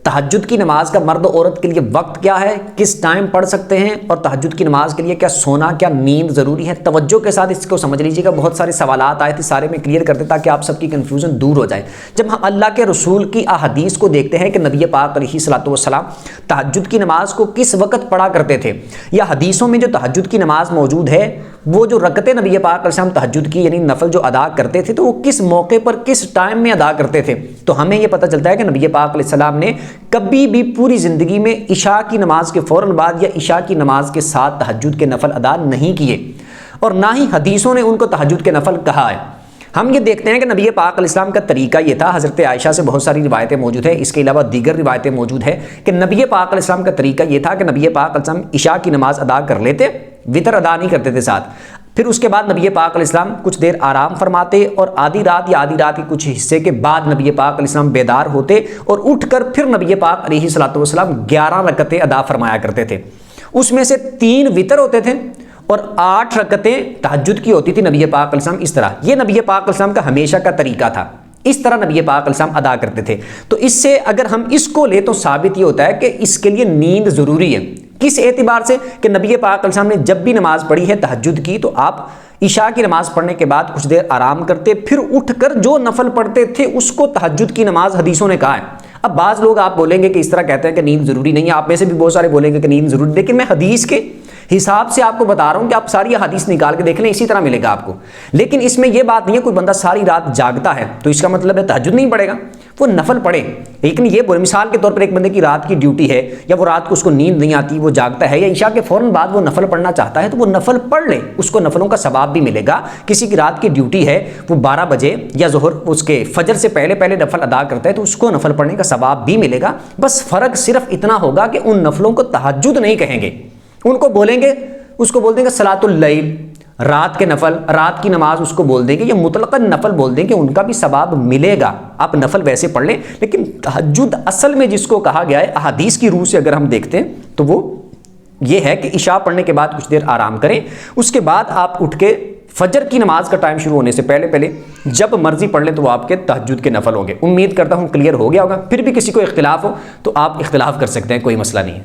تہجد کی نماز کا مرد و عورت کے لیے وقت کیا ہے، کس ٹائم پڑھ سکتے ہیں، اور تہجد کی نماز کے لیے کیا سونا، کیا نیند ضروری ہے؟ توجہ کے ساتھ اس کو سمجھ لیجیے گا، بہت سارے سوالات آئے تھے، سارے میں کلیئر کرتے تاکہ آپ سب کی کنفیوژن دور ہو جائے۔ جب ہم اللہ کے رسول کی احادیث کو دیکھتے ہیں کہ نبی پاک علیہ الصلوۃ والسلام تہجد کی نماز کو کس وقت پڑھا کرتے تھے، یا حدیثوں میں جو تہجد کی نماز موجود ہے وہ جو رکعتیں نبی پاک علیہ السلام تہجد کی یعنی نفل جو ادا کرتے تھے تو وہ کس موقع پر کس ٹائم میں ادا کرتے تھے، تو ہمیں یہ پتہ چلتا ہے کہ نبی پاک علیہ السلام نے کبھی بھی پوری زندگی میں عشاء کی نماز کے فوراً بعد یا عشاء کی نماز کے ساتھ تہجد کے نفل ادا نہیں کیے، اور نہ ہی حدیثوں نے ان کو تہجد کے نفل کہا ہے۔ ہم یہ دیکھتے ہیں کہ نبی پاک علیہ السلام کا طریقہ یہ تھا، حضرت عائشہ سے بہت ساری روایتیں موجود ہیں، اس کے علاوہ دیگر روایتیں موجود ہیں کہ نبی پاک علیہ السلام کا طریقہ یہ تھا کہ نبی پاک علیہ السلام عشاء کی نماز ادا کر لیتے، وتر ادا نہیں کرتے تھے ساتھ، پھر اس کے بعد نبی پاک علیہ السلام کچھ دیر آرام فرماتے، اور آدھی رات یا آدھی رات کے کچھ حصے کے بعد نبی پاک علیہ السلام بیدار ہوتے اور اٹھ کر پھر نبی پاک علیہ الصلوۃ والسلام 11 رکعتیں ادا فرمایا کرتے تھے، اس میں سے 3 وتر ہوتے تھے اور 8 رکعتیں تہجد کی ہوتی تھی نبی پاک علیہ السلام۔ اس طرح یہ نبی پاک علیہ السلام کا ہمیشہ کا طریقہ تھا، اس طرح نبی پاک علیہ السلام ادا کرتے تھے۔ تو اس سے اگر ہم اس کو لیں تو ثابت یہ ہوتا ہے کہ اس کے لیے نیند ضروری ہے، کس اعتبار سے کہ نبی پاک علیہ السلام نے جب بھی نماز پڑھی ہے تہجد کی تو آپ عشاء کی نماز پڑھنے کے بعد کچھ دیر آرام کرتے، پھر اٹھ کر جو نفل پڑھتے تھے اس کو تہجد کی نماز حدیثوں نے کہا ہے۔ اب بعض لوگ آپ بولیں گے کہ اس طرح کہتے ہیں کہ نیند ضروری نہیں ہے، آپ میں سے بھی بہت سارے بولیں گے کہ نیند ضروری، لیکن میں حدیث کے حساب سے آپ کو بتا رہا ہوں کہ آپ ساری حدیث نکال کے دیکھ لیں، اسی طرح ملے گا آپ کو۔ لیکن اس میں یہ بات نہیں ہے کوئی بندہ ساری رات جاگتا ہے تو اس کا مطلب ہے تہجد نہیں پڑھے گا، وہ نفل پڑھے، لیکن یہ مثال کے طور پر ایک بندے کی رات کی ڈیوٹی ہے یا وہ رات کو اس کو نیند نہیں آتی، وہ جاگتا ہے یا عشاء کے فوراً بعد وہ نفل پڑھنا چاہتا ہے تو وہ نفل پڑھ لے، اس کو نفلوں کا ثواب بھی ملے گا۔ کسی کی رات کی ڈیوٹی ہے وہ 12 بجے یا ظہر اس کے فجر سے پہلے نفل ادا کرتا ہے تو اس کو نفل پڑھنے کا ثواب بھی ملے گا، بس فرق صرف اتنا ہوگا کہ ان نفلوں کو تہجد نہیں کہیں گے، ان کو بولیں گے، اس کو بول دیں گے صلاۃ اللیل، رات کے نفل، رات کی نماز اس کو بول دیں گے، یا مطلقاً نفل بول دیں گے، ان کا بھی ثواب ملے گا۔ آپ نفل ویسے پڑھ لیں، لیکن تہجد اصل میں جس کو کہا گیا ہے احادیث کی روح سے اگر ہم دیکھتے ہیں تو وہ یہ ہے کہ عشاء پڑھنے کے بعد کچھ دیر آرام کریں، اس کے بعد آپ اٹھ کے فجر کی نماز کا ٹائم شروع ہونے سے پہلے جب مرضی پڑھ لیں تو وہ آپ کے تہجد کے نفل ہوں گے۔ امید کرتا ہوں کلیئر ہو گیا ہوگا، پھر بھی کسی کو اختلاف ہو تو آپ اختلاف کر سکتے ہیں، کوئی مسئلہ نہیں ہے۔